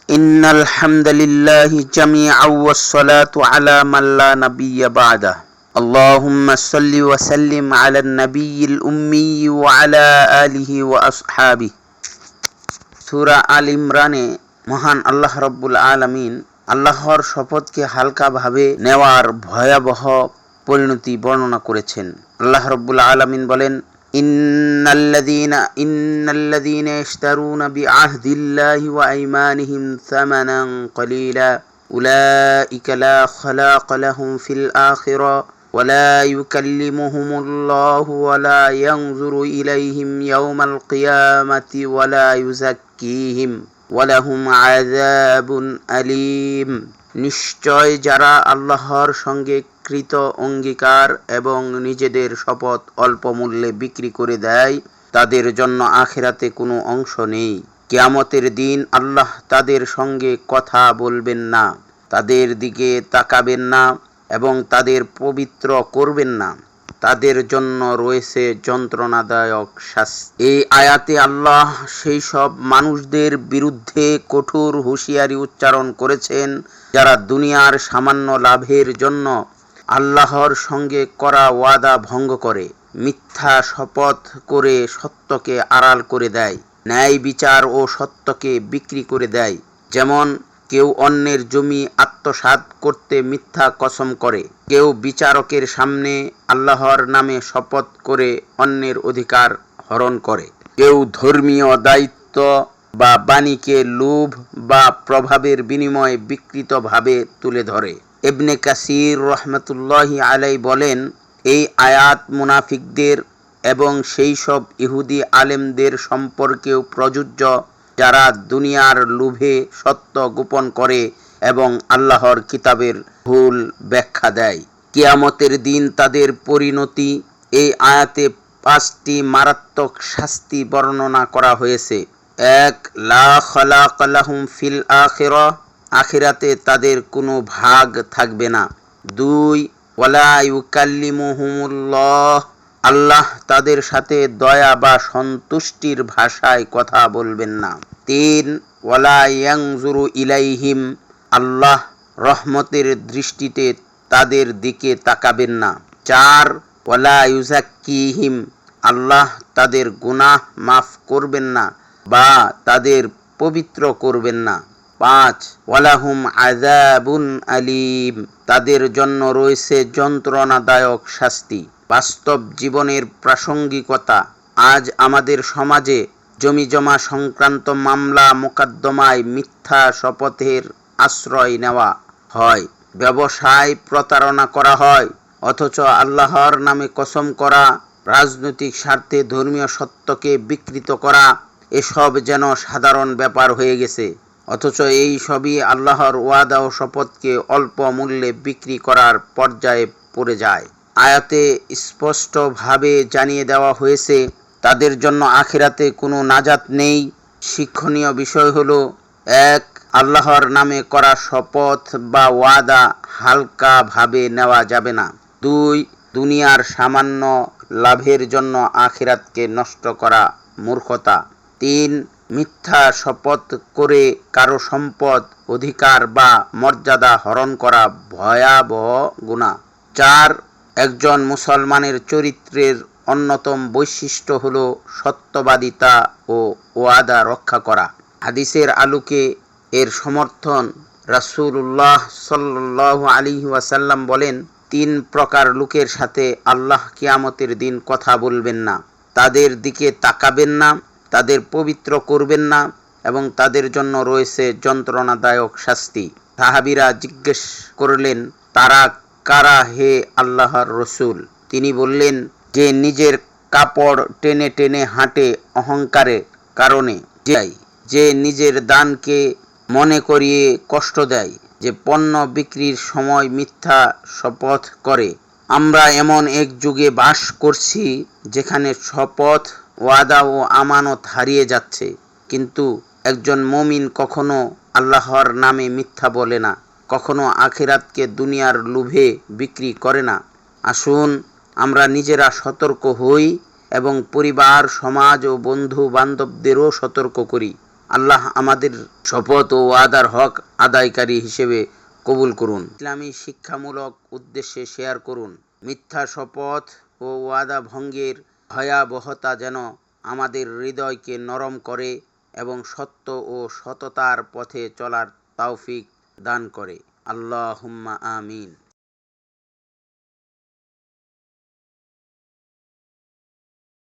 ইন্নাল হামদালিল্লাহি জামিআন ওয়াস সালাতু আলা মান লা নাবিয়্যা বা'দা। আল্লাহুম্মা সাল্লি ওয়া সাল্লিম আলান নাবিয়্যিল উম্মি ওয়া আলা আলিহি ওয়া আসহাবিহি। সূরা আল ইমরানে মহান আল্লাহ রাব্বুল আলামিন আল্লাহর শপথকে হালকাভাবে নেওয়ার ভয়াবহ পরিণতি বর্ণনা করেছেন। আল্লাহ রাব্বুল আলামিন বলেন, ইন্নাল্লাযীনা ইশতারুনা বিআহদিল্লাহি ওয়া আইমানিহিম সামানান কলিলা উলাইকা লা খালাকা লাহুম ফিল আখিরাহ ওয়া লা ইউকাল্লিমুহুমুল্লাহু ওয়া লা ইয়ানজুরু ইলাইহিম ইয়াওমাল কিয়ামাতি ওয়া লা ইউযাক্কিহিম ওয়া লাহুম আযাবুন আলীম। নিশ্চয় যারা আল্লাহর সঙ্গে কৃত অঙ্গীকার এবং নিজেদের শপথ অল্প মূল্যে বিক্রি করে দেয়, তাদের জন্য আখিরাতে কোনো অংশ নেই। কিয়ামতের দিন আল্লাহ তাদের সঙ্গে কথা বলবেন না, তাদের দিকে তাকাবেন না এবং তাদের পবিত্র করবেন না। তাদের জন্য রয়েছে যন্ত্রণাদায়ক শাস্তি। এই আয়াতে আল্লাহ সেই সব মানুষদের বিরুদ্ধে কঠোর হুঁশিয়ারি উচ্চারণ করেছেন যারা দুনিয়ার সামান্য লাভের জন্য আল্লাহর সঙ্গে করা ওয়াদা ভঙ্গ করে, মিথ্যা শপথ করে সত্যকে আড়াল করে দেয়, ন্যায় বিচার ও সত্যকে বিক্রি করে দেয়। যেমন কেউ অন্যের জমি আত্মসাৎ করতে মিথ্যা কসম করে, কেউ বিচারকের সামনে আল্লাহর নামে শপথ করে অন্যের অধিকার হরণ করে, কেউ ধর্মীয় দায়িত্ব বা বাণীকে লোভ বা প্রভাবের বিনিময়ে বিকৃতভাবে তুলে ধরে। ইবনে কাসির রাহমাতুল্লাহি আলাইহি বলেন, এই আয়াত মুনাফিকদের এবং সেই সব ইহুদি আলেমদের সম্পর্কেও প্রযোজ্য যারা দুনিয়ার লোভে সত্য গোপন করে এবং আল্লাহর কিতাবের ভুল ব্যাখ্যা দেয়। কিয়ামতের দিন তাদের পরিণতি। এই আয়াতে 5টি মারাত্মক শাস্তি বর্ণনা করা হয়েছে। 1. লা খালাকা লাহুম ফিল আখিরাহ, আখিরাতে তাদের কোনো ভাগ থাকবে না। 2. ওয়ালা ইউকাল্লিমুহুমুল্লাহ, আল্লাহ তাদের সাথে দয়া বা সন্তুষ্টির ভাষায় কথা বলবেন না। 3. ওয়ালা ইয়ানজুরু ইলাইহিম, আল্লাহ রহমতের দৃষ্টিতে তাদের দিকে তাকাবেন না। 4. ওয়ালা ইউযাক্কিহিম, আল্লাহ তাদের গুনাহ মাফ করবেন না বা তাদের পবিত্র করবেন না। 5. ওয়ালাহুম আযাবুন আলীম, তাদের জন্য রয়েছে যন্ত্রণাদায়ক শাস্তি। বাস্তব জীবনের প্রাসঙ্গিকতা। আজ আমাদের সমাজে জমিজমা সংক্রান্ত মামলা মোকদ্দমায় মিথ্যা শপথের আশ্রয় নেওয়া হয়, ব্যবসায় প্রতারণা করা হয়, অথচ আল্লাহর নামে কসম করা, রাজনৈতিক স্বার্থে ধর্মীয় সত্যকে বিকৃত করা, এসব যেন সাধারণ ব্যাপার হয়ে গেছে। অথচ এই সবই আল্লাহর ওয়াদা ও শপথকে অল্প মূল্যে বিক্রি করার পর্যায়ে পড়ে যায়। আয়াতে স্পষ্টভাবে জানিয়ে দেওয়া হয়েছে তাদের জন্য আখিরাতে কোনো নাজাত নেই। শিক্ষণীয় বিষয় হলো, 1. আল্লাহর নামে করা শপথ বা ওয়াদা হালকাভাবে নেওয়া যাবে না। 2. দুনিয়ার সামান্য লাভের জন্য আখিরাতকে নষ্ট করা মূর্খতা। 3. মিথ্যা শপথ করে কারো সম্পদ, অধিকার বা মর্যাদা হরণ করা ভয়াবহ গুনাহ। 4. একজন মুসলমানের চরিত্রের অন্যতম বৈশিষ্ট্য হলো সত্যবাদিতা ও ওয়াদা রক্ষা করা। হাদিসের আলোকে এর সমর্থন। রাসূলুল্লাহ সাল্লাল্লাহু আলাইহি ওয়াসাল্লাম বলেন, 3 প্রকার লোকের সাথে আল্লাহ কিয়ামতের দিন কথা বলবেন না, তাদের দিকে তাকাবেন না, তাদের পবিত্র করবেন না এবং তাদের জন্য রয়েছে যন্ত্রণাদায়ক শাস্তি। সাহাবীরা জিজ্ঞেস করলেন, তারা কারা হে আল্লাহর রাসূল? তিনি বললেন, যে নিজের কাপড় টেনে টেনে হাঁটে অহংকারের কারণে, যে নিজের দানকে মনে করিয়ে কষ্ট দেয়, যে পণ্য বিক্রির সময় মিথ্যা শপথ করে। আমরা এমন এক যুগে বাস করছি যেখানে শপথ, ওয়াদা ও আমানত হারিয়ে যাচ্ছে, কিন্তু একজন মুমিন কখনো আল্লাহর নামে মিথ্যা বলে না, কখনো আখিরাতকে দুনিয়ার লোভে বিক্রি করে না। আসুন আমরা নিজেরা সতর্ক হই এবং পরিবার, সমাজ ও বন্ধু বান্ধবদেরও সতর্ক করি। আল্লাহ আমাদের শপথ ও ওয়াদার হক আদায়কারী হিসেবে কবুল করুন। ইসলামী শিক্ষামূলক উদ্দেশ্যে শেয়ার করুন। মিথ্যা শপথ ও ওয়াদা ভঙ্গের ভয়াবহতা যেন আমাদের হৃদয়কে নরম করে এবং সত্য ও সততার পথে চলার তৌফিক দান করে। আল্লাহুম্মা আমিন।